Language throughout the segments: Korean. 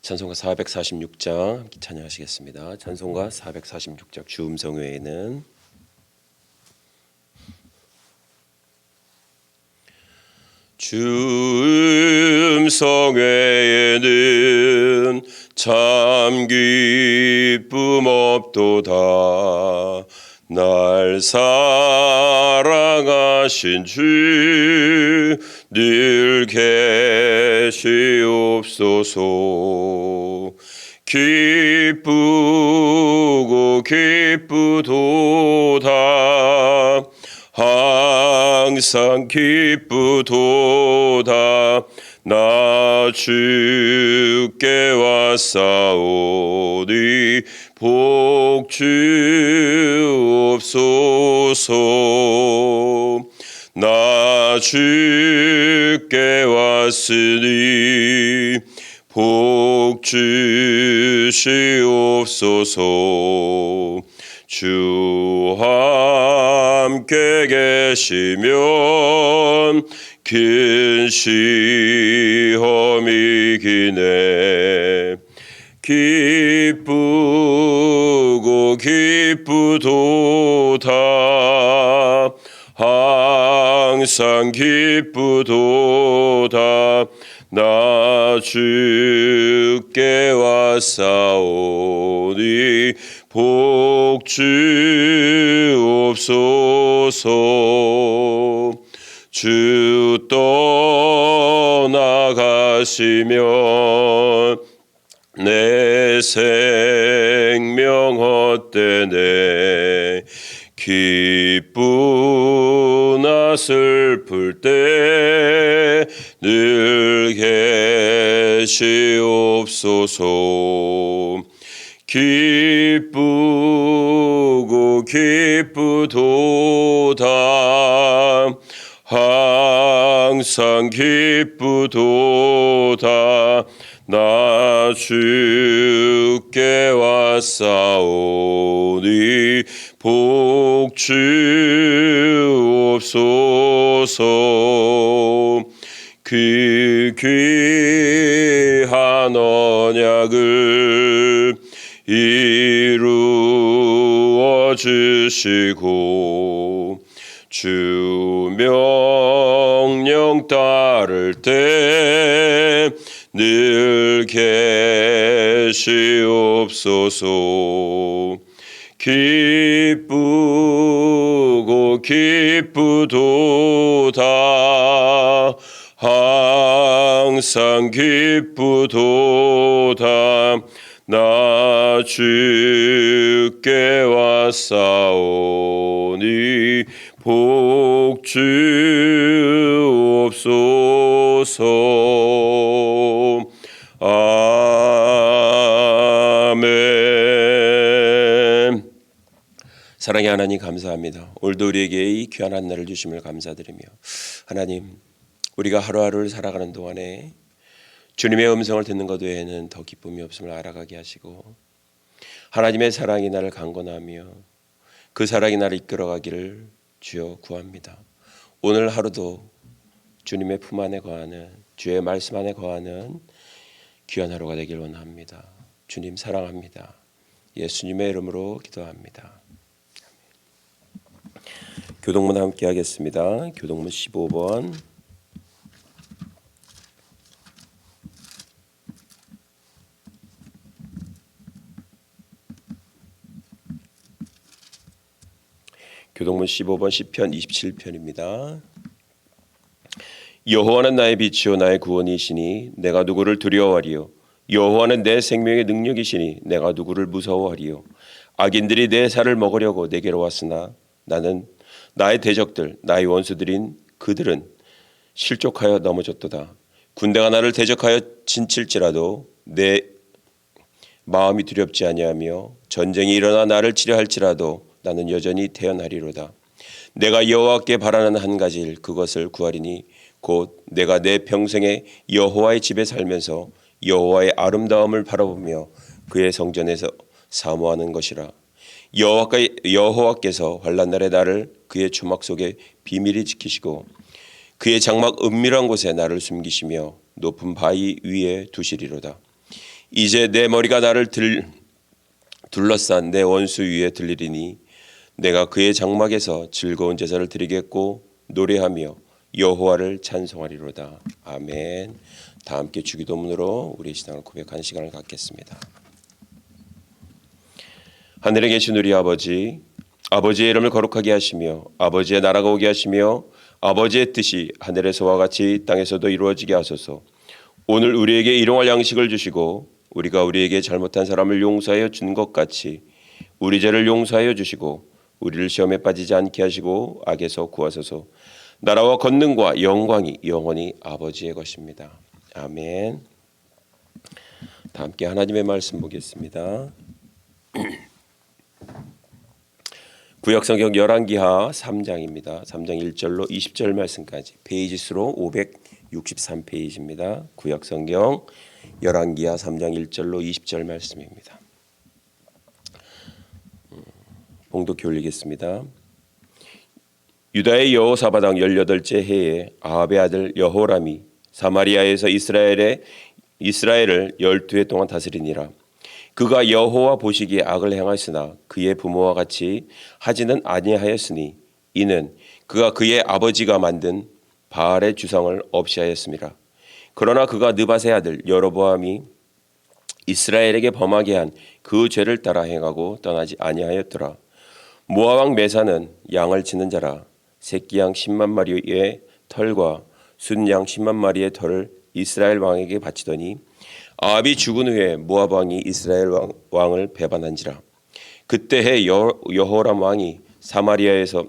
찬송가 446장 함께 찬양하시겠습니다. 찬송가 446장 주음성 외에는 주음성 외에는 참 기쁨 없도다. 날 사랑하신 주 늘 계시옵소서. 기쁘고 기쁘도다. 항상 기쁘도다. 나 주께 왔사오니 복 주옵소서. 나 주께 왔으니 복 주시옵소서. 주 함께 계시면 긴 시험이 기네. 기쁘고 기쁘도다. 항상 기쁘도다. 나 주께 왔사오니 복 주옵소서. 주 떠나가시면 내 생명 헛되네. 기쁘나 슬플 때 늘 계시옵소서. 기쁘고 기쁘도다. 항상 기쁘도다. 나 주께 왔사오니 복 주옵소서. 그 귀한 언약을 이루어 주시고 주 명령 따를 때 늘 계시옵소서. 기쁘고 기쁘도다. 항상 기쁘도다. 나 주께 왔사오니 복 주옵소서. 아멘. 사랑의 하나님, 감사합니다. 오늘도 우리에게 이 귀한 한날을 주심을 감사드리며, 하나님, 우리가 하루하루를 살아가는 동안에 주님의 음성을 듣는 것 외에는 더 기쁨이 없음을 알아가게 하시고, 하나님의 사랑이 나를 강건하며 그 사랑이 나를 이끌어가기를 주여 구합니다. 오늘 하루도 주님의 품 안에 거하는, 주의 말씀 안에 거하는 귀한 하루가 되길 원합니다. 주님 사랑합니다. 예수님의 이름으로 기도합니다. 교동문 함께 하겠습니다. 교동문 15번. 교동문 15번 시편 27편입니다. 여호와는 나의 빛이요 나의 구원이시니 내가 누구를 두려워하리요. 여호와는 내 생명의 능력이시니 내가 누구를 무서워하리요. 악인들이 내 살을 먹으려고 내게로 왔으나 나는 나의 대적들 나의 원수들인 그들은 실족하여 넘어졌도다. 군대가 나를 대적하여 진칠지라도 내 마음이 두렵지 아니하며 전쟁이 일어나 나를 치려할지라도 나는 여전히 태어나리로다. 내가 여호와께 바라는 한 가지 일 그것을 구하리니 곧 내가 내 평생에 여호와의 집에 살면서 여호와의 아름다움을 바라보며 그의 성전에서 사모하는 것이라. 여호와께서 환난 날에 나를 그의 주막 속에 비밀히 지키시고 그의 장막 은밀한 곳에 나를 숨기시며 높은 바위 위에 두시리로다. 이제 내 머리가 나를 둘러싼 내 원수 위에 들리리니 내가 그의 장막에서 즐거운 제사를 드리겠고 노래하며 여호와를 찬송하리로다. 아멘. 다 함께 주기도문으로 우리의 신앙을 고백하는 시간을 갖겠습니다. 하늘에 계신 우리 아버지, 아버지의 이름을 거룩하게 하시며 아버지의 나라가 오게 하시며 아버지의 뜻이 하늘에서와 같이 땅에서도 이루어지게 하소서. 오늘 우리에게 일용할 양식을 주시고 우리가 우리에게 잘못한 사람을 용서하여 준 것 같이 우리 죄를 용서하여 주시고 우리를 시험에 빠지지 않게 하시고 악에서 구하소서. 나라와 권능과 영광이 영원히 아버지의 것입니다. 아멘. 다 함께 하나님의 말씀 보겠습니다. 구약성경 열왕기하 3장입니다. 3장 1절로 20절 말씀까지 페이지 수로 563페이지입니다. 구약성경 열왕기하 3장 1절로 20절 말씀입니다. 봉독해 올리겠습니다. 유다의 여호사밧 왕 18째 해에 아합의 아들 여호람이 사마리아에서 이스라엘을 12해 동안 다스리니라. 그가 여호와 보시기에 악을 행하였으나 그의 부모와 같이 하지는 아니하였으니 이는 그가 그의 아버지가 만든 바알의 주상을 없이 하였음이라. 그러나 그가 느밧의 아들 여로보암이 이스라엘에게 범하게 한 그 죄를 따라 행하고 떠나지 아니하였더라. 모압 왕 메사는 양을 치는 자라. 새끼 양 10만 마리의 털과 순양 10만 마리의 털을 이스라엘 왕에게 바치더니 아합이 죽은 후에 모압 왕이 이스라엘 왕을 배반한지라. 그때에 여호람 왕이 사마리아에서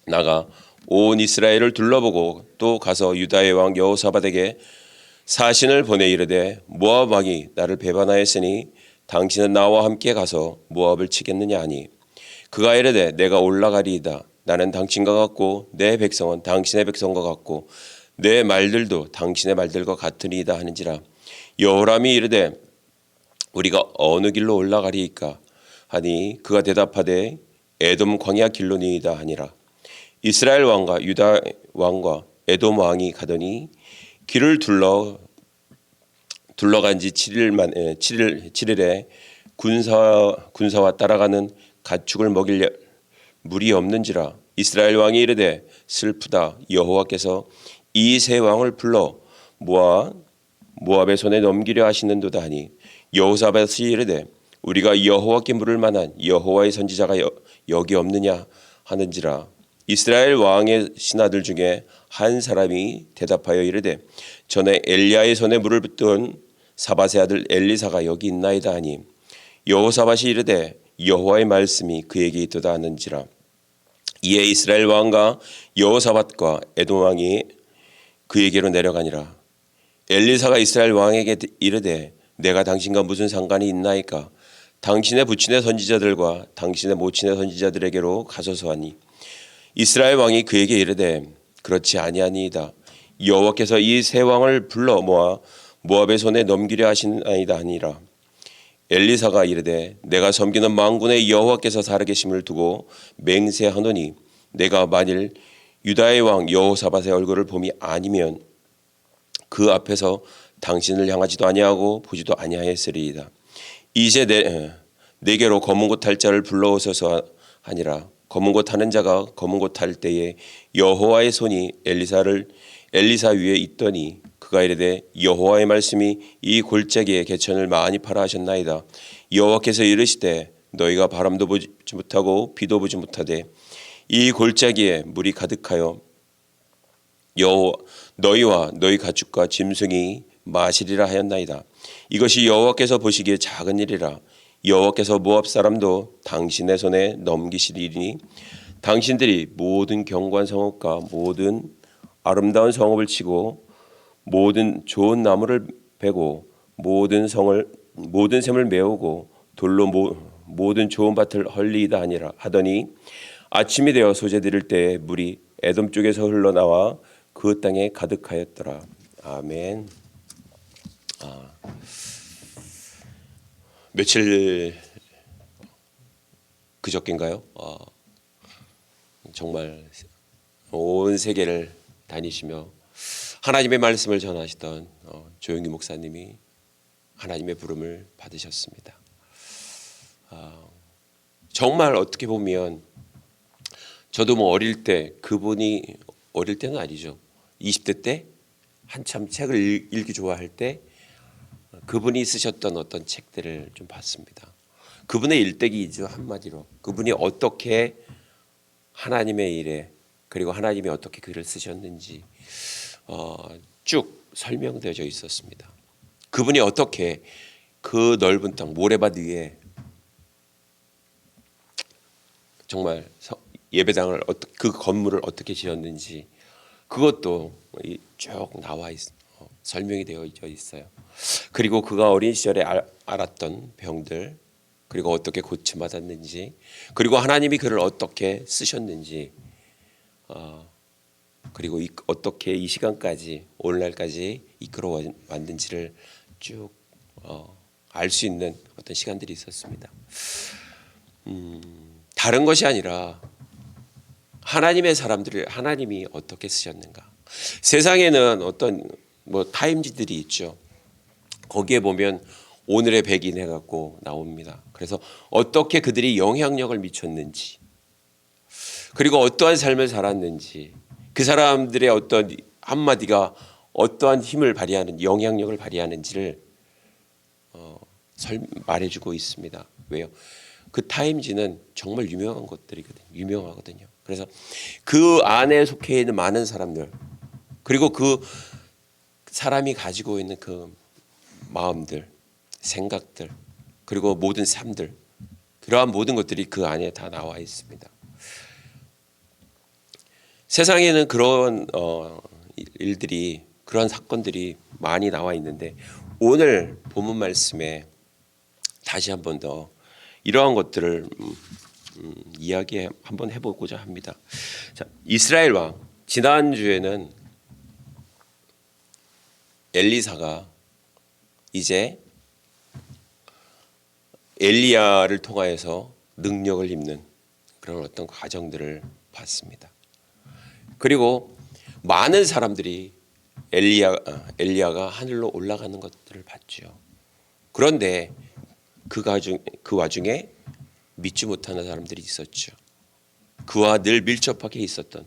나가 온 이스라엘을 둘러보고 또 가서 유다의 왕 여호사밧에게 사신을 보내 이르되 모압 왕이 나를 배반하였으니 당신은 나와 함께 가서 모압을 치겠느냐 하니 그가 이르되 내가 올라가리이다. 나는 당신과 같고 내 백성은 당신의 백성과 같고 내 말들도 당신의 말들과 같으니이다 하는지라. 여호람이 이르되 우리가 어느 길로 올라가리이까 하니 그가 대답하되 에돔 광야 길로니이다 하니라. 이스라엘 왕과 유다 왕과 에돔 왕이 가더니 길을 둘러간 지 7일에 군사와 따라가는 가축을 먹일 물이 없는지라. 이스라엘 왕이 이르되 슬프다. 여호와께서 이 세 왕을 불러 모압의 손에 넘기려 하시는도다 하니 여호사밧이 이르되 우리가 여호와께 물을 만한 여호와의 선지자가 여기 없느냐 하는지라. 이스라엘 왕의 신하들 중에 한 사람이 대답하여 이르되 전에 엘리야의 손에 물을 붓던 사밧의 아들 엘리사가 여기 있나이다 하니 여호사밧이 이르되 여호와의 말씀이 그에게 있도다 하는지라. 이에 이스라엘 왕과 여호사밧과 에돔 왕이 그에게로 내려가니라. 엘리사가 이스라엘 왕에게 이르되 내가 당신과 무슨 상관이 있나이까? 당신의 부친의 선지자들과 당신의 모친의 선지자들에게로 가소서 하니 이스라엘 왕이 그에게 이르되 그렇지 아니하니이다. 여호와께서 이 세 왕을 불러 모아 모압의 손에 넘기려 하시나이다 하니라. 엘리사가 이르되 내가 섬기는 만군의 여호와께서 살아계심을 두고 맹세하노니 내가 만일 유다의 왕 여호사밧의 얼굴을 봄이 아니면 그 앞에서 당신을 향하지도 아니하고 보지도 아니하였으리이다. 이제 내게로 검은 곳 탈 자를 불러오소서 하니라. 검은 곳 타는 자가 검은 곳 탈 때에 여호와의 손이 엘리사 위에 있더니 그가 이르되 여호와의 말씀이 이 골짜기에 개천을 많이 팔아 하셨나이다. 여호와께서 이르시되 너희가 바람도 보지 못하고 비도 보지 못하되 이 골짜기에 물이 가득하여 너희와 너희 가축과 짐승이 마시리라 하였나이다. 이것이 여호와께서 보시기에 작은 일이라. 여호와께서 모압 사람도 당신의 손에 넘기시리니 당신들이 모든 견고한 성읍과 모든 아름다운 성읍을 치고 모든 좋은 나무를 베고 모든 샘을 메우고 돌로 모든 좋은 밭을 헐리이다 하더니 아침이 되어 소재 드릴 때에 물이 에돔 쪽에서 흘러나와 그 땅에 가득하였더라. 아멘. 며칠 그저께인가요? 정말 온 세계를 다니시며 하나님의 말씀을 전하시던 조영기 목사님이 하나님의 부름을 받으셨습니다. 정말 어떻게 보면 저도 뭐 어릴 때 그분이 어릴 때는 아니죠. 20대 때 한참 책을 읽기 좋아할 때 그분이 쓰셨던 어떤 책들을 좀 봤습니다. 그분의 일대기이죠. 한마디로 그분이 어떻게 하나님의 일에 그리고 하나님이 어떻게 글을 쓰셨는지 쭉 설명되어져 있었습니다. 그분이 어떻게 그 넓은 땅 모래밭 위에 정말 예배당을 그 건물을 어떻게 지었는지 그것도 쭉 나와 설명이 되어 있어요. 그리고 그가 어린 시절에 알았던 병들 그리고 어떻게 고침받았는지 그리고 하나님이 그를 어떻게 쓰셨는지 그리고 어떻게 이 시간까지 오늘날까지 이끌어 왔는지를 쭉 알 수 있는 어떤 시간들이 있었습니다. 다른 것이 아니라 하나님의 사람들을 하나님이 어떻게 쓰셨는가. 세상에는 어떤 타임지들이 있죠. 거기에 보면 오늘의 백인 해갖고 나옵니다. 그래서 어떻게 그들이 영향력을 미쳤는지 그리고 어떠한 삶을 살았는지 그 사람들의 어떤 한마디가 어떠한 힘을 발휘하는 영향력을 발휘하는지를 말해주고 있습니다. 왜요? 그 타임지는 정말 유명한 것들이거든요. 유명하거든요. 그래서 그 안에 속해 있는 많은 사람들 그리고 그 사람이 가지고 있는 그 마음들, 생각들 그리고 모든 삶들 그러한 모든 것들이 그 안에 다 나와 있습니다. 세상에는 그런 일들이 그런 사건들이 많이 나와 있는데 오늘 본문 말씀에 다시 한 번 더 이러한 것들을 이야기 한번 해보고자 합니다. 자, 이스라엘 왕 지난주에는 엘리사가 이제 엘리야를 통하여서 능력을 입는 그런 어떤 과정들을 봤습니다. 그리고 많은 사람들이 엘리야가 하늘로 올라가는 것들을 봤죠. 그런데 그 와중에 믿지 못하는 사람들이 있었죠. 그와 늘 밀접하게 있었던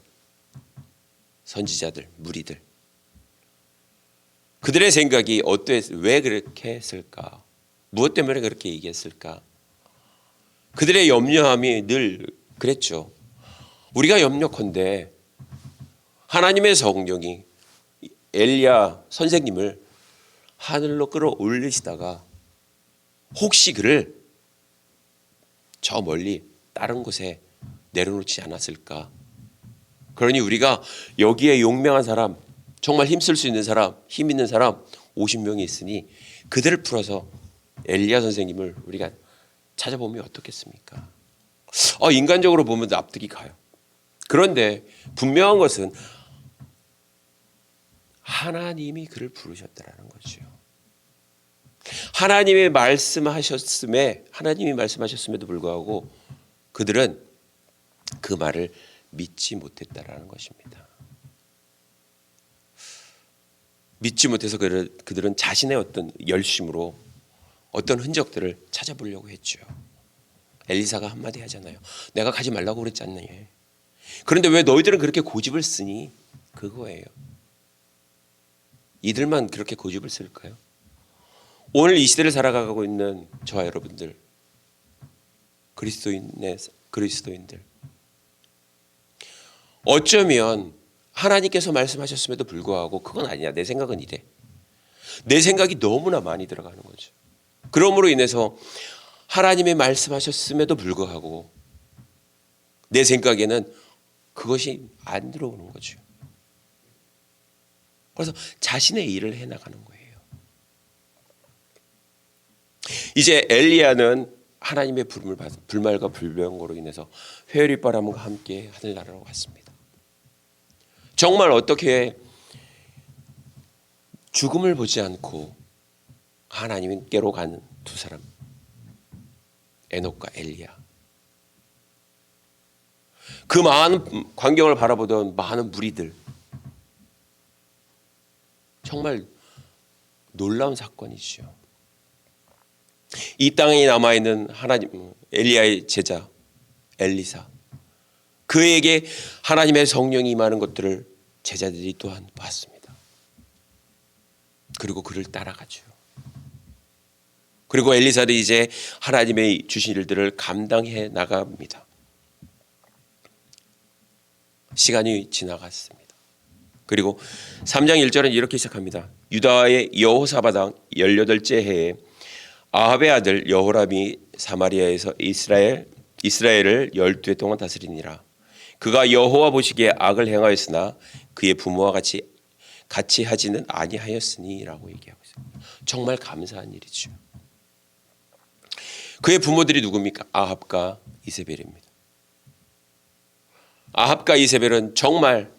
선지자들, 무리들. 그들의 생각이 왜 그렇게 했을까? 무엇 때문에 그렇게 얘기했을까? 그들의 염려함이 늘 그랬죠. 우리가 염려컨대 하나님의 성령이 엘리야 선생님을 하늘로 끌어올리시다가 혹시 그를 저 멀리 다른 곳에 내려놓지 않았을까? 그러니 우리가 여기에 용맹한 사람, 정말 힘쓸 수 있는 사람, 힘 있는 사람 50명이 있으니 그들을 풀어서 엘리야 선생님을 우리가 찾아보면 어떻겠습니까? 인간적으로 보면 납득이 가요. 그런데 분명한 것은 하나님이 그를 부르셨다라는 거죠. 하나님이 말씀하셨음에도 불구하고 그들은 그 말을 믿지 못했다라는 것입니다. 믿지 못해서 그들은 자신의 어떤 열심으로 어떤 흔적들을 찾아보려고 했죠. 엘리사가 한마디 하잖아요. 내가 가지 말라고 그랬지 않느냐. 그런데 왜 너희들은 그렇게 고집을 쓰니? 그거예요. 이들만 그렇게 고집을 쓸까요? 오늘 이 시대를 살아가고 있는 저와 여러분들, 그리스도인들, 어쩌면 하나님께서 말씀하셨음에도 불구하고 그건 아니야. 내 생각은 이래. 내 생각이 너무나 많이 들어가는 거죠. 그러므로 인해서 하나님이 말씀하셨음에도 불구하고 내 생각에는 그것이 안 들어오는 거죠. 그래서 자신의 일을 해나가는 거예요. 이제 엘리야는 하나님의 부름을 받은 불말과 불병거로 인해서 회오리바람과 함께 하늘나라로 갔습니다. 정말 어떻게 죽음을 보지 않고 하나님께로 가는 두 사람, 에녹과 엘리야. 그 많은 광경을 바라보던 많은 무리들, 정말 놀라운 사건이죠. 이 땅에 남아있는 하나님 엘리야의 제자 엘리사, 그에게 하나님의 성령이 임하는 것들을 제자들이 또한 봤습니다. 그리고 그를 따라가죠. 그리고 엘리사는 이제 하나님의 주신 일들을 감당해 나갑니다. 시간이 지나갔습니다. 그리고 3장 1절은 이렇게 시작합니다. 유다의 여호사밧 왕 18째 해에 아합의 아들 여호람이 사마리아에서 이스라엘을 12해 동안 다스리니라. 그가 여호와 보시기에 악을 행하였으나 그의 부모와 같이 하지는 아니하였으니라고 얘기하고 있습니다. 정말 감사한 일이죠. 그의 부모들이 누굽니까? 아합과 이세벨입니다. 아합과 이세벨은 정말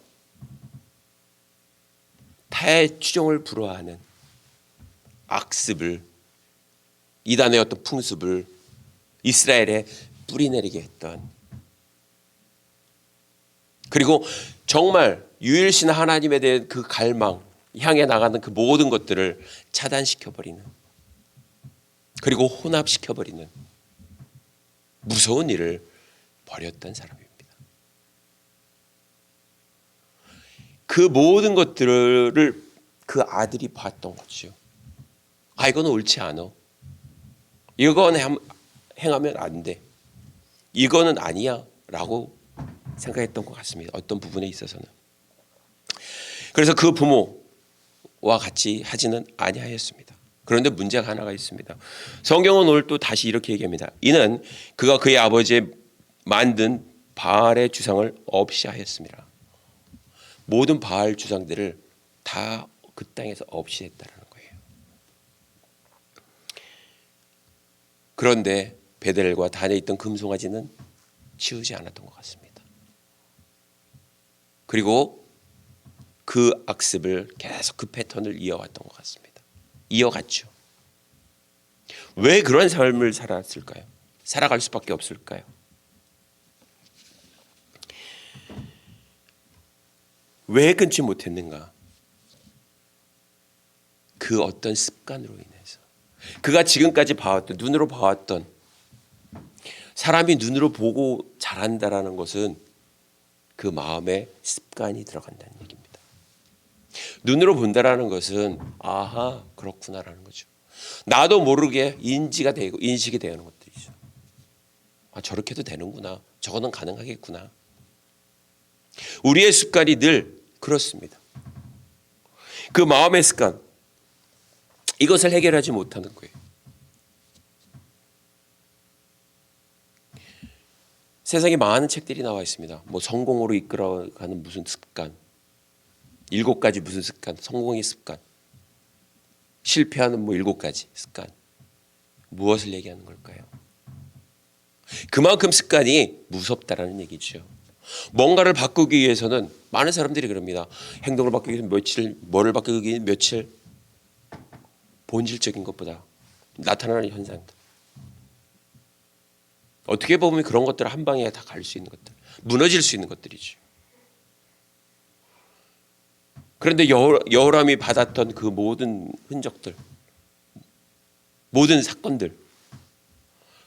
타의 추종을 불허하는 악습을, 이단의 어떤 풍습을 이스라엘에 뿌리내리게 했던, 그리고 정말 유일신 하나님에 대한 그 갈망, 향해 나가는 그 모든 것들을 차단시켜버리는, 그리고 혼합시켜버리는 무서운 일을 벌였던 사람입니다. 그 모든 것들을 그 아들이 봤던 거죠. 아, 이거는 옳지 않아. 이거는 행하면 안 돼. 이거는 아니야 라고 생각했던 것 같습니다. 어떤 부분에 있어서는. 그래서 그 부모와 같이 하지는 아니하였습니다. 그런데 문제가 하나가 있습니다. 성경은 오늘 또 다시 이렇게 얘기합니다. 이는 그가 그의 아버지의 만든 바알의 주상을 없이 하였습니다. 모든 바알 주상들을 다 그 땅에서 없이 했다는 거예요. 그런데 베델과 단에 있던 금송아지는 치우지 않았던 것 같습니다. 그리고 그 악습을 계속 그 패턴을 이어왔던 것 같습니다. 이어갔죠. 왜 그런 삶을 살았을까요? 살아갈 수밖에 없을까요? 왜 끊지 못했는가? 그 어떤 습관으로 인해서, 그가 지금까지 봐왔던, 눈으로 봐왔던, 사람이 눈으로 보고 잘한다라는 것은 그 마음에 습관이 들어간다는 얘기입니다. 눈으로 본다라는 것은 아하, 그렇구나라는 거죠. 나도 모르게 인식이 되는 것들이죠. 아, 저렇게도 되는구나. 저거는 가능하겠구나. 우리의 습관이 늘 그렇습니다. 그 마음의 습관, 이것을 해결하지 못하는 거예요. 세상에 많은 책들이 나와 있습니다. 뭐 성공으로 이끌어가는 무슨 습관, 7가지 무슨 습관, 성공의 습관, 실패하는 뭐 7가지 습관. 무엇을 얘기하는 걸까요? 그만큼 습관이 무섭다라는 얘기죠. 뭔가를 바꾸기 위해서는 많은 사람들이 그럽니다. 행동을 바꾸기 위해서 며칠, 뭐를 바꾸기 위해서 며칠, 본질적인 것보다 나타나는 현상들. 어떻게 보면 그런 것들 한 방에 다 갈 수 있는 것들, 무너질 수 있는 것들이죠. 그런데 여호람이 받았던 그 모든 흔적들, 모든 사건들,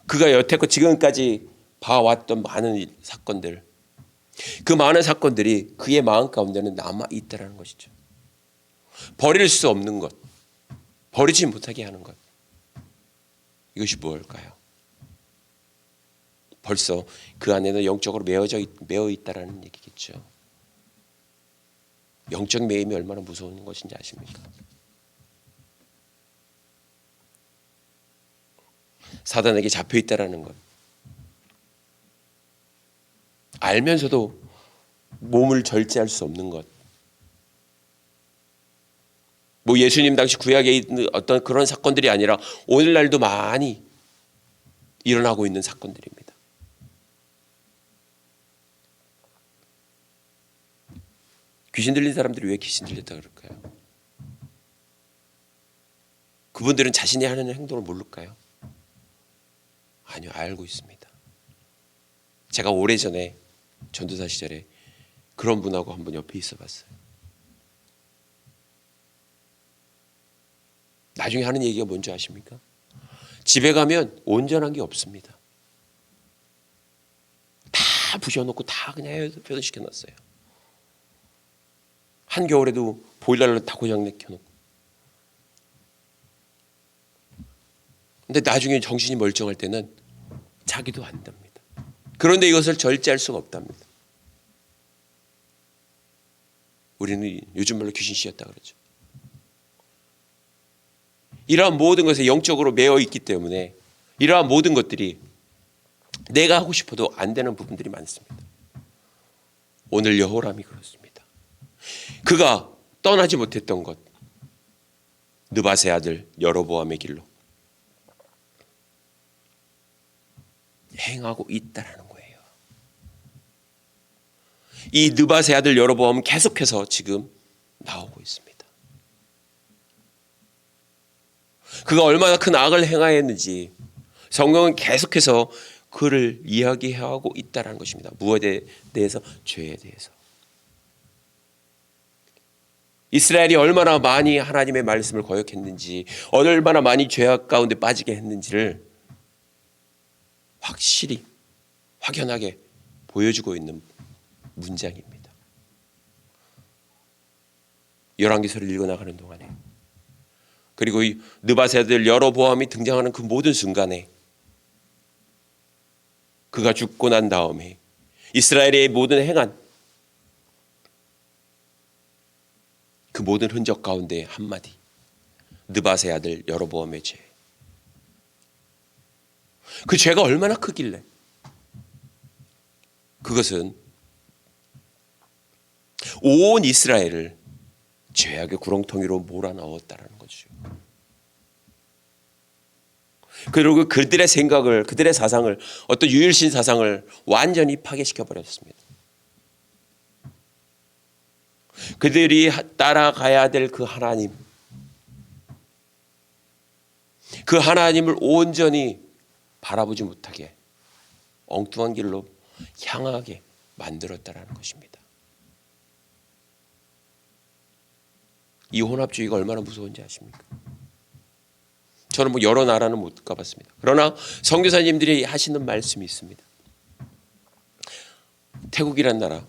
그가 여태껏 지금까지 봐왔던 많은 사건들, 그 많은 사건들이 그의 마음 가운데는 남아있다는 것이죠. 버릴 수 없는 것, 버리지 못하게 하는 것, 이것이 무엇일까요? 벌써 그 안에는 영적으로 매어 있다라는 얘기겠죠. 영적 매임이 얼마나 무서운 것인지 아십니까? 사단에게 잡혀 있다라는 것, 알면서도 몸을 절제할 수 없는 것. 뭐 예수님 당시 구약에 있는 어떤 그런 사건들이 아니라 오늘날도 많이 일어나고 있는 사건들입니다. 귀신 들린 사람들이 왜 귀신 들렸다 그럴까요? 그분들은 자신이 하는 행동을 모를까요? 아니요, 알고 있습니다. 제가 오래전에 전도사 시절에 그런 분하고 한번 옆에 있어 봤어요. 나중에 하는 얘기가 뭔지 아십니까? 집에 가면 온전한 게 없습니다. 다 부셔놓고 다 그냥 폐쇄시켜놨어요. 한겨울에도 보일러를 다 고장내켜놓고. 근데 나중에 정신이 멀쩡할 때는 자기도 안답니다. 그런데 이것을 절제할 수가 없답니다. 우리는 요즘 말로 귀신씨였다 그러죠. 이러한 모든 것에 영적으로 매여 있기 때문에 이러한 모든 것들이 내가 하고 싶어도 안 되는 부분들이 많습니다. 오늘 여호람이 그렇습니다. 그가 떠나지 못했던 것, 느밧의 아들 여로보암의 길로 행하고 있다라는 거예요. 이 느밧의 아들 여로보암은 계속해서 지금 나오고 있습니다. 그가 얼마나 큰 악을 행하였는지 성경은 계속해서 그를 이야기하고 있다는 것입니다. 무엇에 대해서? 죄에 대해서. 이스라엘이 얼마나 많이 하나님의 말씀을 거역했는지, 얼마나 많이 죄악 가운데 빠지게 했는지를 확실히 확연하게 보여주고 있는 문장입니다. 열왕기서를 읽어나가는 동안에, 그리고 이 느밧의 아들 여로보암이 등장하는 그 모든 순간에, 그가 죽고 난 다음에 이스라엘의 모든 행한 그 모든 흔적 가운데 한마디, 느밧의 아들 여로보암의 죄. 그 죄가 얼마나 크길래 그것은 온 이스라엘을 죄악의 구렁텅이로 몰아넣었다는 거죠. 그리고 그들의 생각을, 그들의 사상을, 어떤 유일신 사상을 완전히 파괴시켜 버렸습니다. 그들이 따라가야 될 그 하나님, 그 하나님을 온전히 바라보지 못하게 엉뚱한 길로 향하게 만들었다라는 것입니다. 이 혼합주의가 얼마나 무서운지 아십니까? 저는 뭐 여러 나라는 못 가봤습니다. 그러나 선교사님들이 하시는 말씀이 있습니다. 태국이란 나라,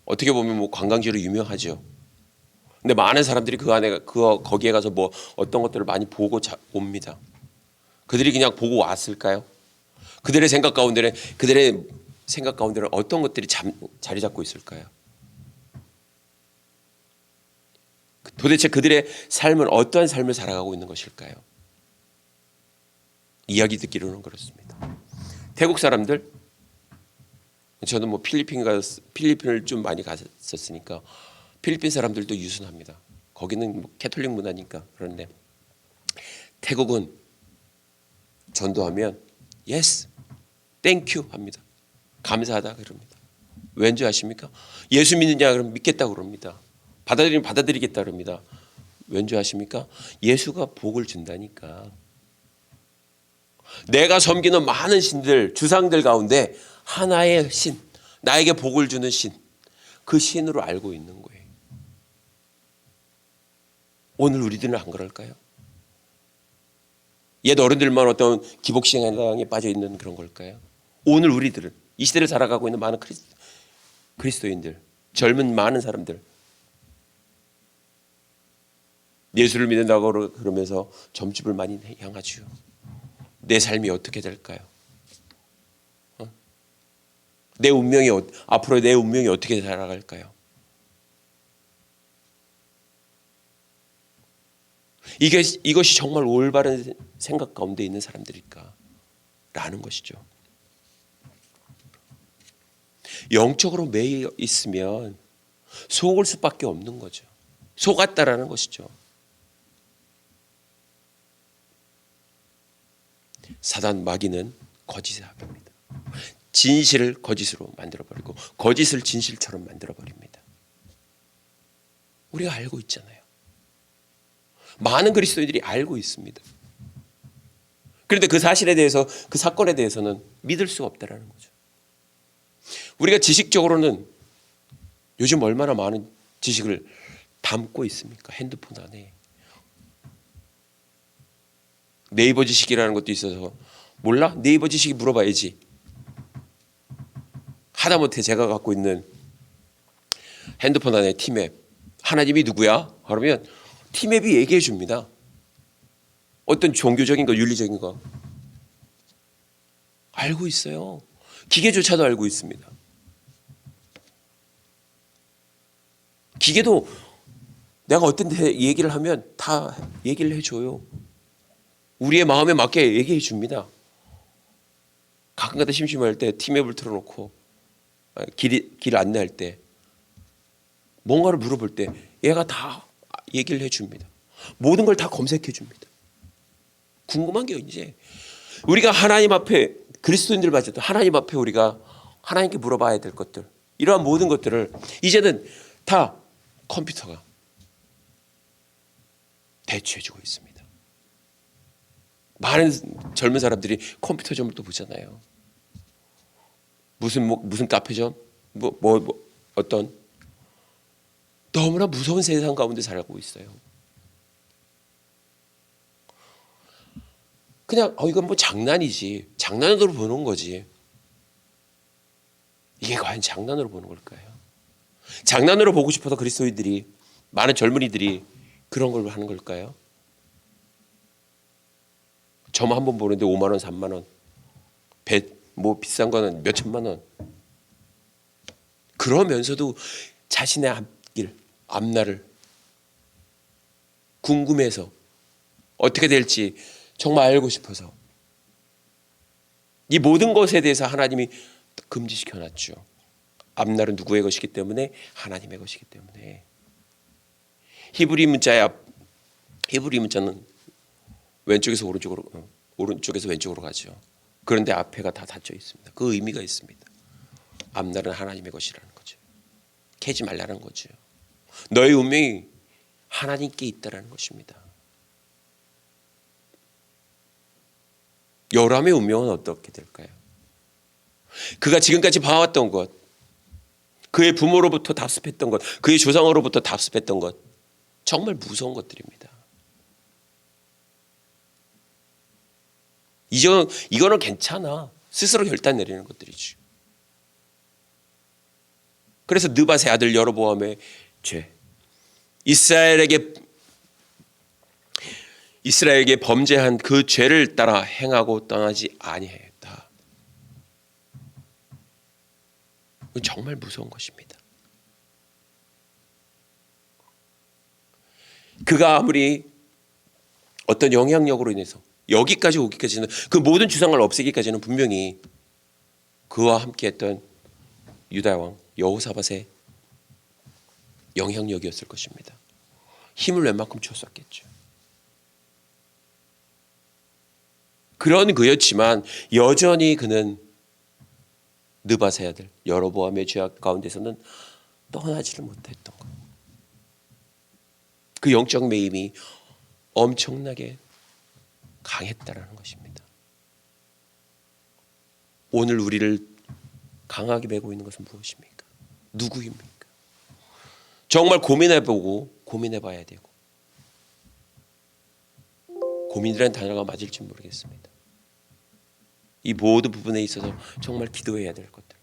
어떻게 보면 뭐 관광지로 유명하죠. 근데 많은 사람들이 거기에 가서 뭐 어떤 것들을 많이 보고 옵니다. 그들이 그냥 보고 왔을까요? 그들의 생각 가운데는 어떤 것들이 자리 잡고 있을까요? 도대체 그들의 삶은 어떠한 삶을 살아가고 있는 것일까요? 이야기 듣기로는 그렇습니다. 태국 사람들, 저는 뭐 필리핀을 좀 많이 갔었으니까 필리핀 사람들도 유순합니다. 거기는 뭐 캐톨릭 문화니까. 그런데 태국은 전도하면 yes, thank you 합니다. 감사하다 그럽니다. 왠지 아십니까? 예수 믿느냐 그러면 믿겠다고 그럽니다. 받아들이면 받아들이겠다 그럽니다. 왠지 아십니까? 예수가 복을 준다니까. 내가 섬기는 많은 신들, 주상들 가운데 하나의 신, 나에게 복을 주는 신, 그 신으로 알고 있는 거예요. 오늘 우리들은 안 그럴까요? 옛 어른들만 어떤 기복신앙에 빠져 있는 그런 걸까요? 오늘 우리들은, 이 시대를 살아가고 있는 많은 그리스도인들, 젊은 많은 사람들, 예수를 믿는다고 그러면서 점집을 많이 향하죠. 내 삶이 어떻게 될까요? 앞으로 내 운명이 어떻게 살아갈까요? 이것이 정말 올바른 생각 가운데 있는 사람들일까? 라는 것이죠. 영적으로 매여 있으면 속을 수밖에 없는 거죠. 속았다라는 것이죠. 사단 마귀는 거짓의 합입니다. 진실을 거짓으로 만들어버리고 거짓을 진실처럼 만들어버립니다. 우리가 알고 있잖아요. 많은 그리스도인들이 알고 있습니다. 그런데 그 사실에 대해서, 그 사건에 대해서는 믿을 수가 없다는 거죠. 우리가 지식적으로는 요즘 얼마나 많은 지식을 담고 있습니까? 핸드폰 안에. 네이버 지식이라는 것도 있어서 몰라? 네이버 지식이 물어봐야지. 하다못해 제가 갖고 있는 핸드폰 안에 티맵, 하나님이 누구야? 그러면 티맵이 얘기해 줍니다. 어떤 종교적인 거, 윤리적인 거 알고 있어요. 기계조차도 알고 있습니다. 기계도 내가 어떤 데 얘기를 하면 다 얘기를 해줘요. 우리의 마음에 맞게 얘기해 줍니다. 가끔가다 심심할 때 티맵을 틀어놓고 길 안내할 때 뭔가를 물어볼 때 얘가 다 얘기를 해줍니다. 모든 걸 다 검색해 줍니다. 궁금한 게 이제 우리가 하나님 앞에 그리스도인들 맞아도 하나님 앞에 우리가 하나님께 물어봐야 될 것들, 이러한 모든 것들을 이제는 다 컴퓨터가 대체해주고 있습니다. 많은 젊은 사람들이 컴퓨터점을 또 보잖아요. 무슨 카페점, 어떤 너무나 무서운 세상 가운데 살고 있어요. 그냥 이건 뭐 장난이지, 장난으로 보는 거지. 이게 과연 장난으로 보는 걸까요? 장난으로 보고 싶어서 그리스도인들이, 많은 젊은이들이 그런 걸 하는 걸까요? 점 한 번 보는데 5만 원, 3만 원, 뭐 비싼 거는 몇 천만 원. 그러면서도 자신의 앞길, 앞날을 궁금해서 어떻게 될지 정말 알고 싶어서 이 모든 것에 대해서 하나님이 금지시켜 놨죠. 앞날은 누구의 것이기 때문에? 하나님의 것이기 때문에. 히브리 문자는 왼쪽에서 오른쪽으로, 오른쪽에서 왼쪽으로 가죠. 그런데 앞에가 다 닫혀 있습니다. 그 의미가 있습니다. 앞날은 하나님의 것이라는 거죠. 캐지 말라는 거죠. 너의 운명이 하나님께 있다라는 것입니다. 요람의 운명은 어떻게 될까요? 그가 지금까지 봐왔던 것, 그의 부모로부터 답습했던 것, 그의 조상으로부터 답습했던 것, 정말 무서운 것들입니다. 이거는 괜찮아. 스스로 결단 내리는 것들이지. 그래서 느밧의 아들 여로보암의 죄, 이스라엘에게 범죄한 그 죄를 따라 행하고 떠나지 아니하였다. 정말 무서운 것입니다. 그가 아무리 어떤 영향력으로 인해서 여기까지 오기까지는, 그 모든 주상을 없애기까지는 분명히 그와 함께했던 유다 왕 여호사밧의 영향력이었을 것입니다. 힘을 웬만큼 줬었겠죠. 그런 그였지만 여전히 그는 느밧의 아들 여로보암의 죄악 가운데서는 떠나지를 못했던 것. 그 영적 매임이 엄청나게 강했다라는 것입니다. 오늘 우리를 강하게 메고 있는 것은 무엇입니까? 누구입니까? 정말 고민해보고 고민해봐야 되고, 고민이라는 단어가 맞을지 모르겠습니다. 이 모든 부분에 있어서 정말 기도해야 될 것들,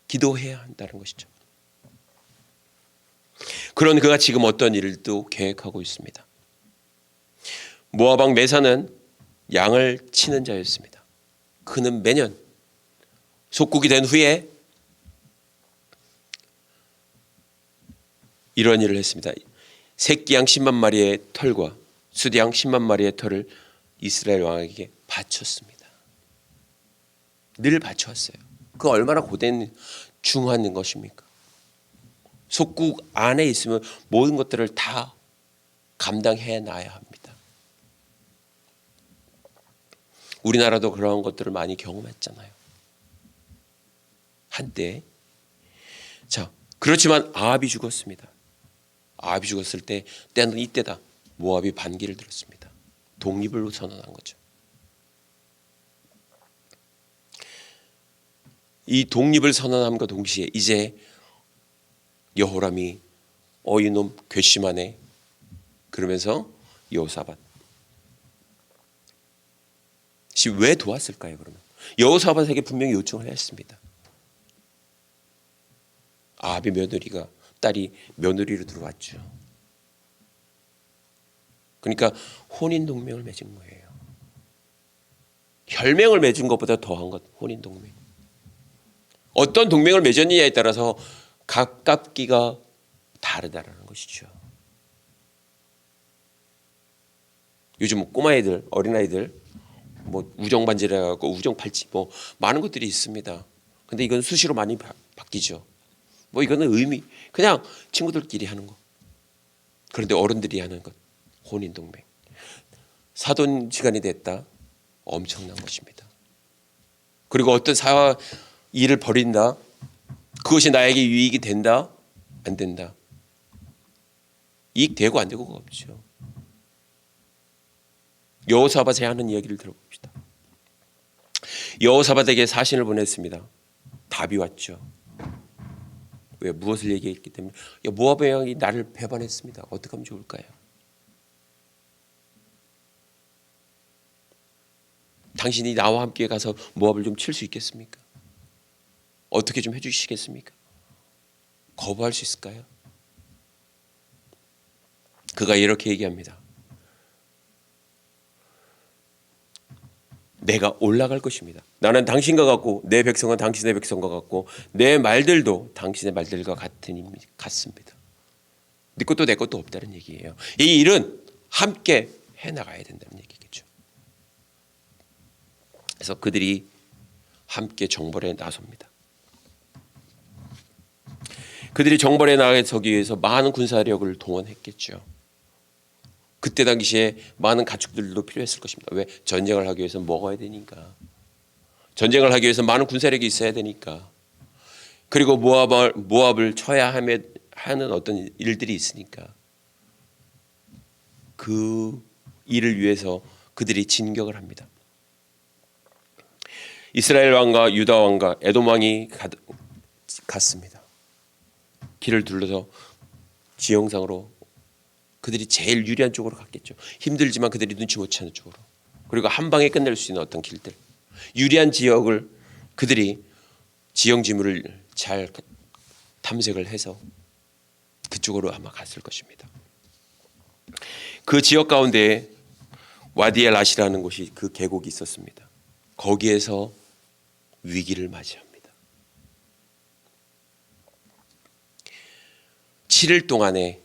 기도해야 한다는 것이죠. 그런 그가 지금 어떤 일도 계획하고 있습니다. 모압 왕 메사는 양을 치는 자였습니다. 그는 매년 속국이 된 후에 이런 일을 했습니다. 새끼 양 10만 마리의 털과 수양 10만 마리의 털을 이스라엘 왕에게 바쳤습니다. 늘 바쳐왔어요. 그 얼마나 고된 중한 것입니까? 속국 안에 있으면 모든 것들을 다 감당해 놔야 합니다. 우리나라도 그런 것들을 많이 경험했잖아요. 한때. 자, 그렇지만 아합이 죽었습니다. 아합이 죽었을 때 때는 이때다. 모압이 반기를 들었습니다. 독립을 선언한 거죠. 이 독립을 선언함과 동시에 이제 여호람이 이놈 괘씸하네 그러면서 여호사밧 지금 왜 도왔을까요? 그러면 여호사밧에게 분명히 요청을 했습니다. 아합의 며느리가 딸이 며느리로 들어왔죠. 그러니까 혼인 동맹을 맺은 거예요. 혈맹을 맺은 것보다 더한 것, 혼인 동맹. 어떤 동맹을 맺었느냐에 따라서 가깝기가 다르다라는 것이죠. 요즘 꼬마애들, 어린아이들 뭐 우정 반지를 해갖고 우정 팔찌 뭐 많은 것들이 있습니다. 근데 이건 수시로 많이 바뀌죠. 뭐 이거는 의미 그냥 친구들끼리 하는 거. 그런데 어른들이 하는 것 혼인 동맹. 사돈 시간이 됐다. 엄청난 것입니다. 그리고 어떤 사와 일을 벌인다. 그것이 나에게 유익이 된다. 안 된다. 이익 되고 안 되고가 없죠. 여호사밧이 하는 이야기를 들어봅시다. 여호사밧에게 사신을 보냈습니다. 답이 왔죠. 왜 무엇을 얘기했기 때문에 모압의 왕이 나를 배반했습니다. 어떻게 하면 좋을까요? 당신이 나와 함께 가서 모압을 좀 칠 수 있겠습니까? 어떻게 좀 해주시겠습니까? 거부할 수 있을까요? 그가 이렇게 얘기합니다. 내가 올라갈 것입니다. 나는 당신과 같고 내 백성은 당신의 백성과 같고 내 말들도 당신의 말들과 같습니다. 네 것도 내 것도 없다는 얘기예요. 이 일은 함께 해나가야 된다는 얘기겠죠. 그래서 그들이 함께 정벌에 나섭니다. 그들이 정벌에 나서기 위해서 많은 군사력을 동원했겠죠. 그때 당시에 많은 가축들도 필요했을 것입니다. 왜? 전쟁을 하기 위해서 먹어야 되니까. 전쟁을 하기 위해서 많은 군사력이 있어야 되니까. 그리고 모압을 쳐야 하는 어떤 일들이 있으니까. 그 일을 위해서 그들이 진격을 합니다. 이스라엘 왕과 유다 왕과 에돔 왕이 갔습니다. 길을 둘러서 지형상으로 그들이 제일 유리한 쪽으로 갔겠죠. 힘들지만 그들이 눈치 못 채는 쪽으로. 그리고 한 방에 끝낼 수 있는 어떤 길들. 유리한 지역을 그들이 지형지물을 잘 탐색을 해서 그쪽으로 아마 갔을 것입니다. 그 지역 가운데 와디엘 라시라는 곳이 그 계곡이 있었습니다. 거기에서 위기를 맞이합니다. 7일 동안에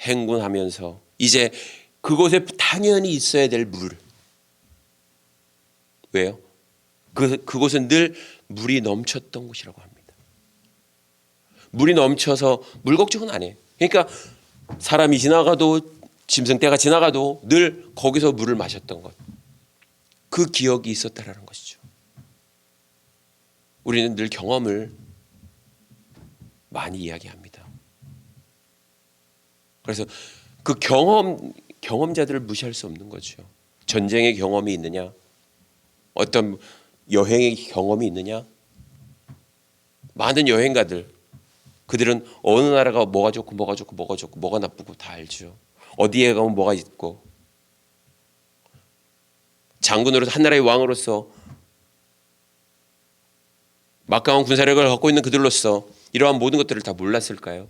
행군하면서 이제 그곳에 당연히 있어야 될 물. 왜요? 그곳은 늘 물이 넘쳤던 곳이라고 합니다. 물이 넘쳐서 물 걱정은 안 해요. 그러니까 사람이 지나가도 짐승떼가 지나가도 늘 거기서 물을 마셨던 것. 그 기억이 있었다라는 것이죠. 우리는 늘 경험을 많이 이야기합니다. 그래서 그 경험자들을 무시할 수 없는 거죠. 전쟁의 경험이 있느냐, 어떤 여행의 경험이 있느냐. 많은 여행가들, 그들은 어느 나라가 뭐가 좋고 뭐가 좋고 뭐가 좋고 뭐가 나쁘고 다 알죠. 어디에 가면 뭐가 있고, 장군으로서 한 나라의 왕으로서 막강한 군사력을 갖고 있는 그들로서 이러한 모든 것들을 다 몰랐을까요?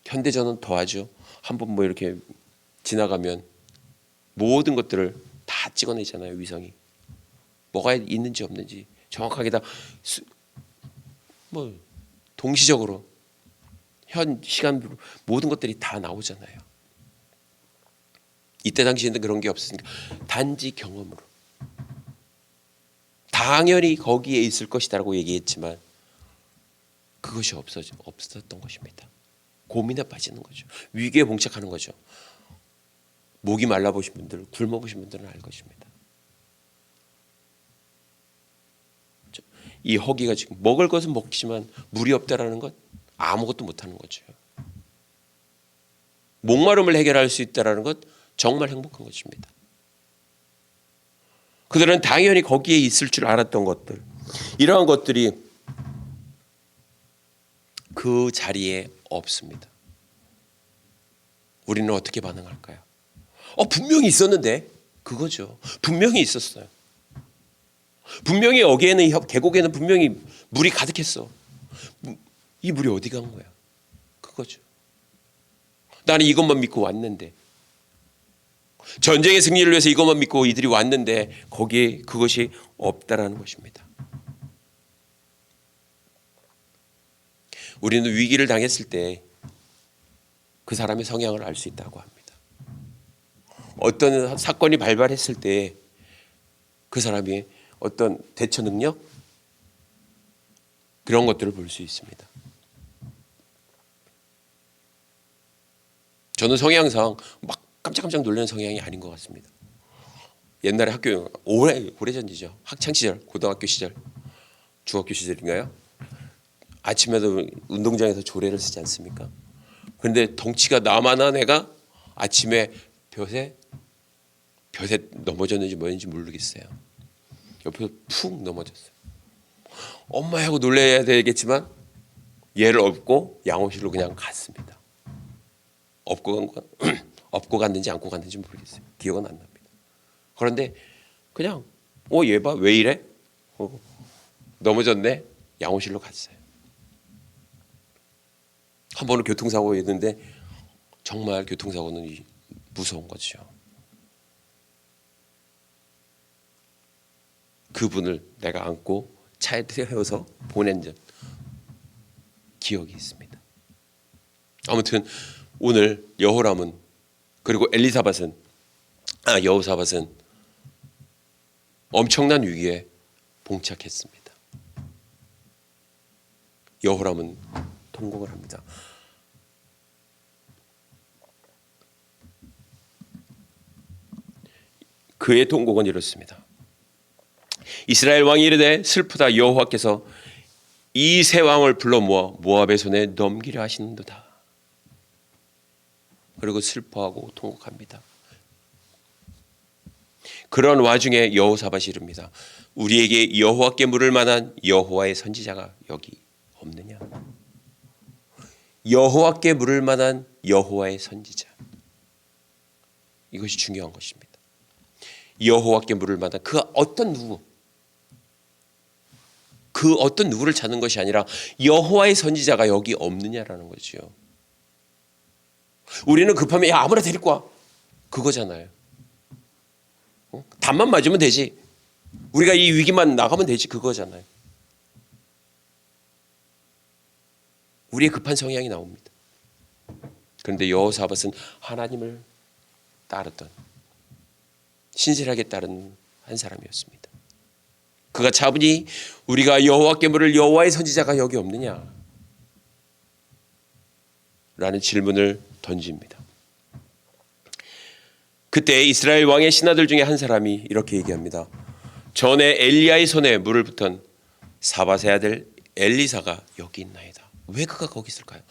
현대전은 더하죠. 한번 뭐 이렇게 지나가면 모든 것들을 다 찍어내잖아요. 위성이 뭐가 있는지 없는지 정확하게 다 뭐 동시적으로 현 시간으로 모든 것들이 다 나오잖아요. 이때 당시에는 그런 게 없으니까 단지 경험으로 당연히 거기에 있을 것이다라고 얘기했지만 그것이 없었던 것입니다. 고민에 빠지는 거죠. 위기에 봉착하는 거죠. 목이 말라보신 분들, 굶어보신 분들은 알 것입니다. 이 허기가 지금 먹을 것은 먹지만 물이 없다라는 것 아무것도 못하는 거죠. 목마름을 해결할 수 있다라는 것 정말 행복한 것입니다. 그들은 당연히 거기에 있을 줄 알았던 것들, 이러한 것들이 그 자리에 없습니다. 우리는 어떻게 반응할까요? 분명히 있었는데 그거죠. 분명히 있었어요. 분명히 여기에는 계곡에는 분명히 물이 가득했어. 이 물이 어디 간 거야? 그거죠. 나는 이것만 믿고 왔는데, 전쟁의 승리를 위해서 이것만 믿고 이들이 왔는데 거기에 그것이 없다라는 것입니다. 우리는 위기를 당했을 때 그 사람의 성향을 알 수 있다고 합니다. 어떤 사건이 발발했을 때 그 사람이 어떤 대처 능력, 그런 것들을 볼 수 있습니다. 저는 성향상 막 깜짝깜짝 놀라는 성향이 아닌 것 같습니다. 옛날에 학교, 오래전이죠. 학창시절, 고등학교 시절, 중학교 시절인가요? 아침에도 운동장에서 조례를 쓰지 않습니까? 그런데 덩치가 나만한 애가 아침에 벼에 넘어졌는지 뭐였는지 모르겠어요. 옆에서 푹 넘어졌어요. 엄마 하고 놀래야 되겠지만 얘를 업고 양호실로 그냥 갔습니다. 업고 갔는지 안고 갔는지 모르겠어요. 기억은 안 납니다. 그런데 그냥 얘 봐, 왜 이래? 넘어졌네. 양호실로 갔어요. 한 번은 교통사고가 있는데 정말 교통사고는 무서운 거죠. 그분을 내가 안고 차에 태워서 보낸 기억이 있습니다. 아무튼 오늘 여호람은, 그리고 여호사밧은 엄청난 위기에 봉착했습니다. 여호람은 통곡을 합니다. 그의 통곡은 이렇습니다. 이스라엘 왕이 이르되 슬프다. 여호와께서 이 세 왕을 불러 모아 모압의 손에 넘기려 하시는도다. 그리고 슬퍼하고 통곡합니다. 그런 와중에 여호사밧이 이릅니다. 우리에게 여호와께 물을 만한 여호와의 선지자가 여기 없느냐? 여호와께 물을 만한 여호와의 선지자. 이것이 중요한 것입니다. 여호와께 물을 만한 그 어떤 누구를 찾는 것이 아니라 여호와의 선지자가 여기 없느냐라는 거죠. 우리는 급하면 아무나 데리고 와, 그거잖아요. 답만 맞으면 되지, 우리가 이 위기만 나가면 되지, 그거잖아요. 우리의 급한 성향이 나옵니다. 그런데 여호사밧은 하나님을 따르던, 신실하게 따른 한 사람이었습니다. 그가 차분히 우리가 여호와께 물을 여호와의 선지자가 여기 없느냐? 라는 질문을 던집니다. 그때 이스라엘 왕의 신하들 중에 한 사람이 이렇게 얘기합니다. 전에 엘리야의 손에 물을 붓던 사밧의 아들 엘리사가 여기 있나이다. 왜 그가 거기 있을까요?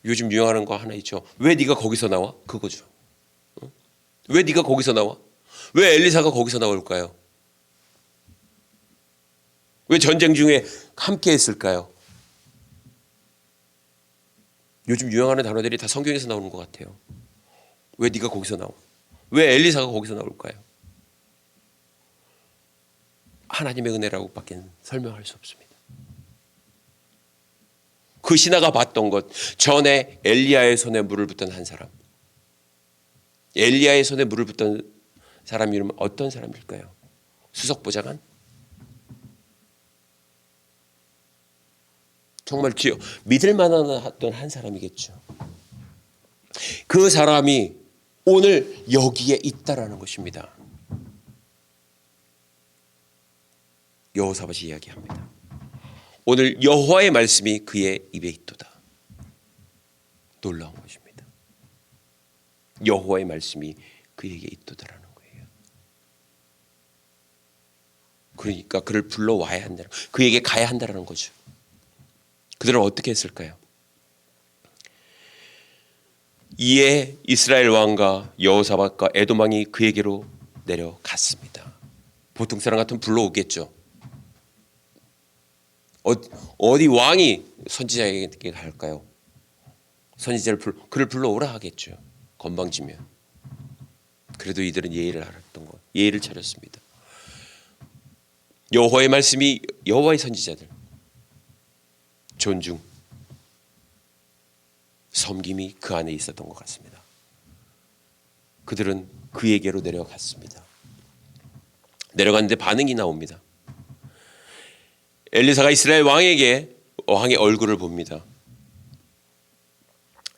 요즘 유행하는 거 하나 있죠. 왜 네가 거기서 나와? 그거죠. 왜 네가 거기서 나와? 왜 엘리사가 거기서 나올까요? 왜 전쟁 중에 함께 했을까요? 요즘 유행하는 단어들이 다 성경에서 나오는 것 같아요. 왜 네가 거기서 나와? 왜 엘리사가 거기서 나올까요? 하나님의 은혜라고밖에 설명할 수 없습니다. 그 신하가 봤던 것, 전에 엘리야의 손에 물을 붓던 한 사람. 엘리야의 손에 물을 붓던 사람 이름은 어떤 사람일까요? 수석보좌관? 정말 믿을 만한 한 사람이겠죠. 그 사람이 오늘 여기에 있다라는 것입니다. 여호사밧이 이야기합니다. 오늘 여호와의 말씀이 그의 입에 있도다. 놀라운 것입니다. 여호와의 말씀이 그에게 있도다라는 거예요. 그러니까 그를 불러와야 한다는, 그에게 가야 한다는 거죠. 그들은 어떻게 했을까요? 이에 이스라엘 왕과 여호사밧과 에돔 왕이 그에게로 내려갔습니다. 보통 사람 같으면 불러오겠죠. 어디 왕이 선지자에게 갈까요? 그를 불러오라 하겠죠. 건방지면. 그래도 이들은 예의를 알았던 것. 예의를 차렸습니다. 여호와의 말씀이, 여호와의 선지자들 존중, 섬김이 그 안에 있었던 것 같습니다. 그들은 그에게로 내려갔습니다. 내려갔는데 반응이 나옵니다. 엘리사가 이스라엘 왕에게 왕의 얼굴을 봅니다.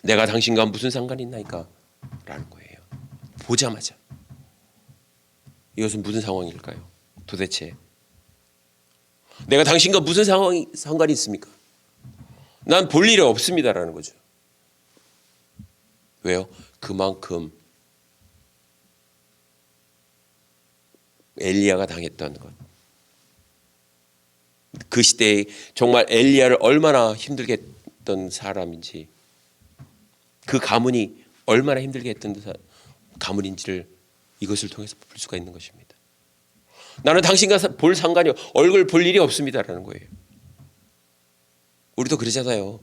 내가 당신과 무슨 상관이 있나이까? 라는 거예요. 보자마자. 이것은 무슨 상황일까요? 도대체 내가 당신과 무슨 상관이 있습니까? 난 볼 일이 없습니다라는 거죠. 왜요? 그만큼 엘리야가 당했던 것, 그 시대에 정말 엘리야를 얼마나 힘들게 했던 사람인지, 그 가문이 얼마나 힘들게 했던 가문인지를 이것을 통해서 볼 수가 있는 것입니다. 나는 당신과 볼 상관이, 얼굴 볼 일이 없습니다라는 거예요. 우리도 그러잖아요.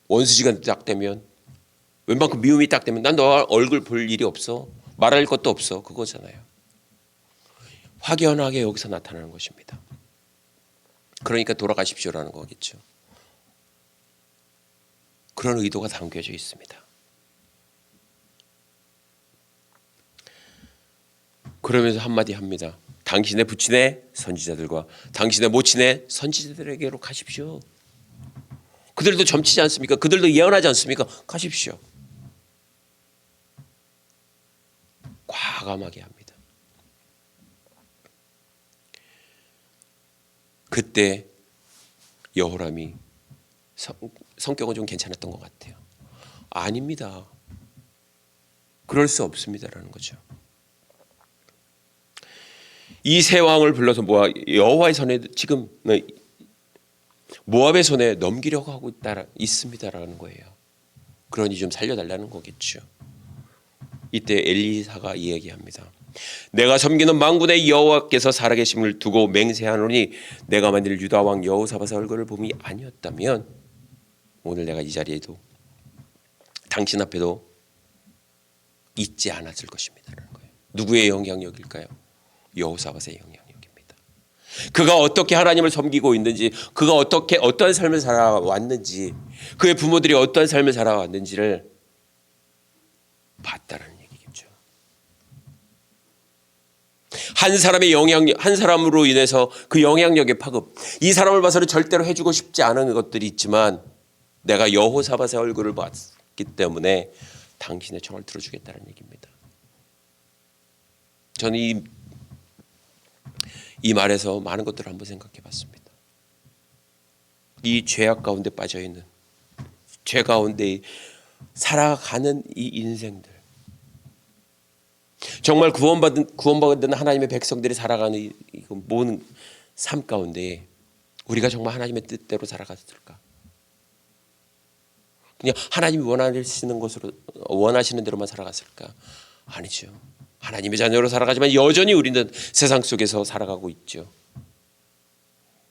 원수지가 딱 되면, 웬만큼 미움이 딱 되면 난 너 얼굴 볼 일이 없어, 말할 것도 없어, 그거잖아요. 확연하게 여기서 나타나는 것입니다. 그러니까 돌아가십시오라는 거겠죠. 그런 의도가 담겨져 있습니다. 그러면서 한마디 합니다. 당신의 부친의 선지자들과 당신의 모친의 선지자들에게로 가십시오. 그들도 점치지 않습니까? 그들도 예언하지 않습니까? 가십시오. 과감하게 합니다. 그때 여호람이 성격은 좀 괜찮았던 것 같아요. 아닙니다. 그럴 수 없습니다라는 거죠. 이 세 왕을 불러서 여호와의 손에, 지금 모압의 손에 넘기려고 하고 있습니다라는 거예요. 그러니 좀 살려달라는 거겠죠. 이때 엘리사가 이야기합니다. 내가 섬기는 만군의 여호와께서 살아계심을 두고 맹세하노니 내가 만일 유다 왕 여호사밧의 얼굴을 봄이 아니었다면 오늘 내가 이 자리에도 당신 앞에도 있지 않았을 것입니다라는 거예요. 누구의 영향력일까요? 여호사밧의 영향력입니다. 그가 어떻게 하나님을 섬기고 있는지, 그가 어떠한 삶을 살아왔는지, 그의 부모들이 어떠한 삶을 살아왔는지를 봤다는 얘기겠죠. 한 사람의 영향력, 한 사람으로 인해서 그 영향력의 파급, 이 사람을 봐서는 절대로 해주고 싶지 않은 것들이 있지만 내가 여호사밧의 얼굴을 봤기 때문에 당신의 청을 들어주겠다는 얘기입니다. 저는 이 말에서 많은 것들을 한번 생각해 봤습니다. 이 죄악 가운데 빠져 있는, 죄 가운데 살아가는 이 인생들, 정말 구원받은 하나님의 백성들이 살아가는 이 모든 삶 가운데 우리가 정말 하나님의 뜻대로 살아갔을까? 그냥 하나님이 원하시는 대로만 살아갔을까? 아니죠. 하나님의 자녀로 살아가지만 여전히 우리는 세상 속에서 살아가고 있죠.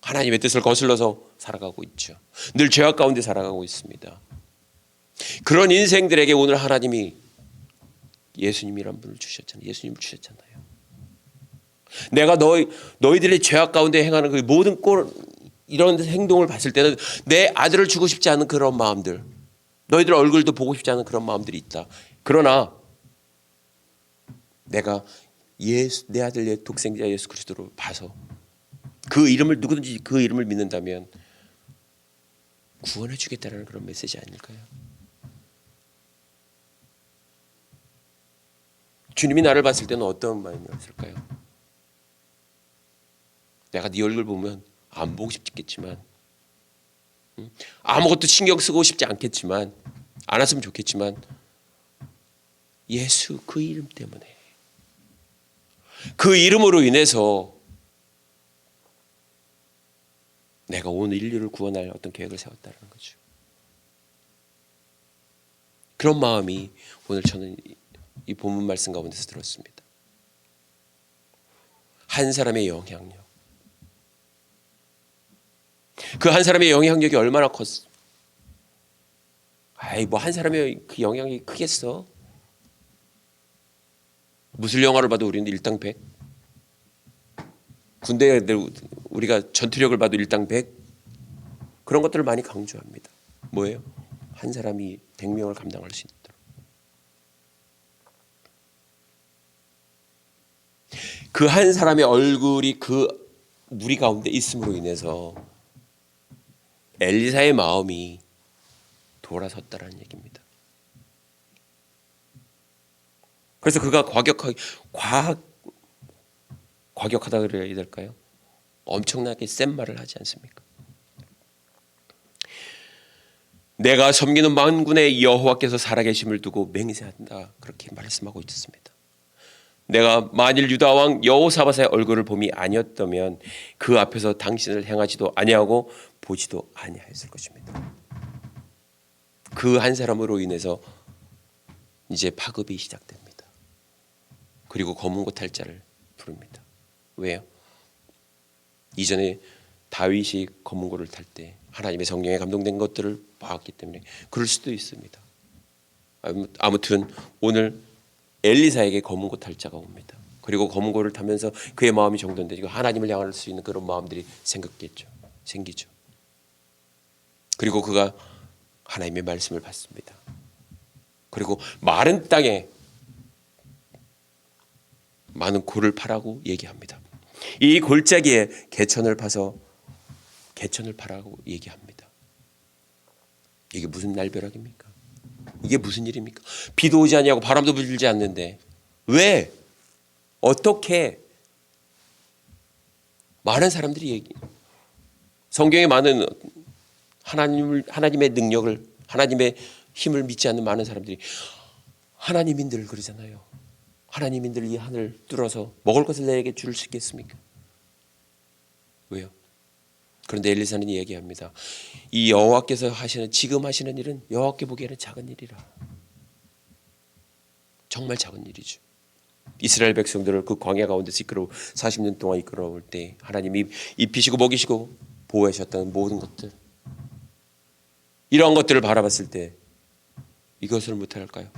하나님의 뜻을 거슬러서 살아가고 있죠. 늘 죄악 가운데 살아가고 있습니다. 그런 인생들에게 오늘 하나님이 예수님이란 분을 주셨잖아요. 예수님을 주셨잖아요. 내가 너희들의 죄악 가운데 행하는 그 모든 이런 행동을 봤을 때는 내 아들을 주고 싶지 않은 그런 마음들, 너희들 얼굴도 보고 싶지 않은 그런 마음들이 있다. 그러나 내가 내 아들, 내 독생자 예수 그리스도를 봐서 그 이름을, 누구든지 그 이름을 믿는다면 구원해 주겠다는 그런 메시지 아닐까요? 주님이 나를 봤을 때는 어떤 마음이었을까요? 내가 네 얼굴 보면 안 보고 싶겠지만, 아무것도 신경 쓰고 싶지 않겠지만, 안 왔으면 좋겠지만, 예수 그 이름 때문에, 그 이름으로 인해서 내가 온 인류를 구원할 어떤 계획을 세웠다는 거죠. 그런 마음이 오늘 저는 이 본문 말씀 가운데서 들었습니다. 한 사람의 영향력, 그 한 사람의 영향력이 얼마나 컸어? 뭐 한 사람의 그 영향이 크겠어? 무술 영화를 봐도 우리는 일당백. 군대 애들 우리가 전투력을 봐도 일당백. 그런 것들을 많이 강조합니다. 뭐예요? 한 사람이 100명을 감당할 수 있도록. 그 한 사람의 얼굴이 그 무리 가운데 있음으로 인해서 엘리사의 마음이 돌아섰다라는 얘기입니다. 그래서 그가 과격하다 그래야 될까요? 엄청나게 센 말을 하지 않습니까? 내가 섬기는 만군의 여호와께서 살아계심을 두고 맹세한다, 그렇게 말씀하고 있었습니다. 내가 만일 유다 왕 여호사밧의 얼굴을 봄이 아니었다면 그 앞에서 당신을 행하지도 아니하고 보지도 아니하였을 것입니다. 그 한 사람으로 인해서 이제 파급이 시작됩니다. 그리고 검은 고탈 자를 부릅니다. 왜요? 이전에 다윗이 검은 고를 탈 때 하나님의 성령에 감동된 것들을 봤기 때문에 그럴 수도 있습니다. 아무튼 오늘 엘리사에게 검은 고 탈 자가 옵니다. 그리고 검은 고를 타면서 그의 마음이 정돈되고 하나님을 향할 수 있는 그런 마음들이 생기죠. 그리고 그가 하나님의 말씀을 받습니다. 그리고 마른 땅에 많은 골을 파라고 얘기합니다. 이 골짜기에 개천을 파서 개천을 파라고 얘기합니다. 이게 무슨 날벼락입니까? 이게 무슨 일입니까? 비도 오지 않냐고 바람도 불지 않는데 왜? 어떻게? 많은 사람들이 성경에 많은 하나님의 능력을, 하나님의 힘을 믿지 않는 많은 사람들이 하나님인들 그러잖아요. 하나님인들 이 하늘 뚫어서 먹을 것을 내게 줄 수 있겠습니까? 왜요? 그런데 엘리사는 얘기합니다. 이 여호와께서 지금 하시는 일은 여호와께 보기에는 작은 일이라. 정말 작은 일이죠. 이스라엘 백성들을 그 광야 가운데서 40년 동안 이끌어올 때 하나님이 입히시고 먹이시고 보호하셨던 모든 것들, 이러한 것들을 바라봤을 때 이것을 못할까요?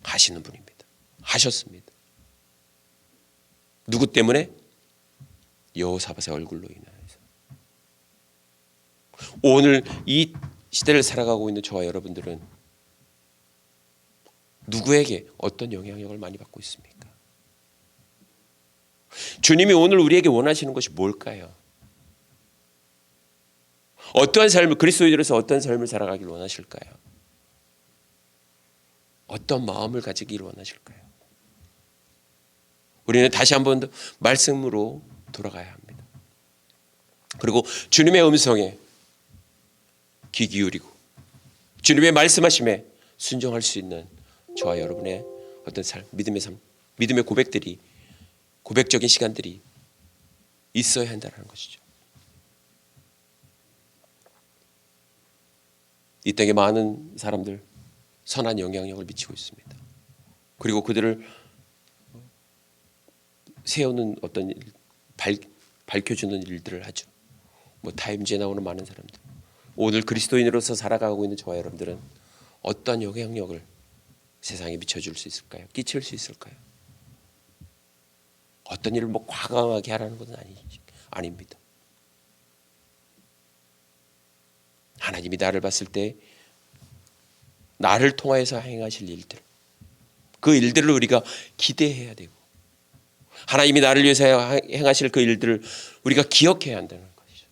하시는 분입니다. 하셨습니다. 누구 때문에? 여호사밧의 얼굴로 인하여서. 오늘 이 시대를 살아가고 있는 저와 여러분들은 누구에게 어떤 영향력을 많이 받고 있습니까? 주님이 오늘 우리에게 원하시는 것이 뭘까요? 어떠한 삶을, 그리스도인으로서 어떤 삶을 살아가길 원하실까요? 어떤 마음을 가지길 원하실까요? 우리는 다시 한번 더 말씀으로 돌아가야 합니다. 그리고 주님의 음성에 귀 기울이고 주님의 말씀하심에 순종할 수 있는 저와 여러분의 어떤 삶, 믿음의 삶, 믿음의 고백적인 시간들이 있어야 한다는 것이죠. 이 땅에 많은 사람들 선한 영향력을 미치고 있습니다. 그리고 그들을 세우는 어떤 밝혀주는 일들을 하죠. 타임즈에 나오는 많은 사람들. 오늘 그리스도인으로서 살아가고 있는 저와 여러분들은 어떤 영향력을 세상에 미쳐줄 수 있을까요? 끼칠 수 있을까요? 어떤 일을 과감하게 하라는 것은 아닙니다. 하나님이 나를 봤을 때 나를 통하여서 행하실 일들, 그 일들을 우리가 기대해야 되고 하나님이 나를 위해서 행하실 그 일들을 우리가 기억해야 한다는 것이죠.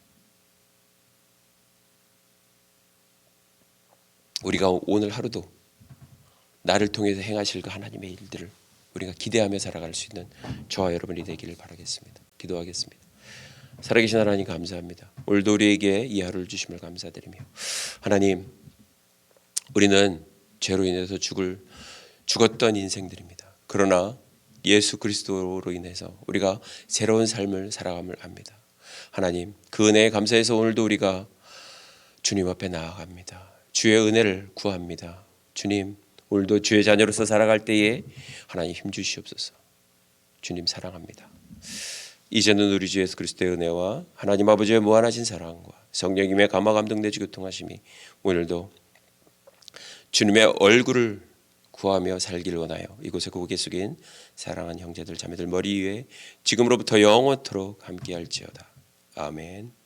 우리가 오늘 하루도 나를 통해서 행하실 그 하나님의 일들을 우리가 기대하며 살아갈 수 있는 저와 여러분이 되기를 바라겠습니다. 기도하겠습니다. 살아계신 하나님 감사합니다. 오늘도 우리에게 이 하루를 주심을 감사드리며, 하나님, 우리는 죄로 인해서 죽었던 인생들입니다. 그러나 예수 그리스도로 인해서 우리가 새로운 삶을 살아감을 압니다. 하나님, 그 은혜에 감사해서 오늘도 우리가 주님 앞에 나아갑니다. 주의 은혜를 구합니다. 주님, 오늘도 주의 자녀로서 살아갈 때에 하나님 힘 주시옵소서. 주님 사랑합니다. 이제는 우리 주 예수 그리스도의 은혜와 하나님 아버지의 무한하신 사랑과 성령님의 감화 감동 내주 교통하심이 오늘도 주님의 얼굴을 구하며 살기를 원하여 이곳에 고개 숙인 사랑하는 형제들 자매들 머리 위에 지금으로부터 영원토록 함께할지어다. 아멘.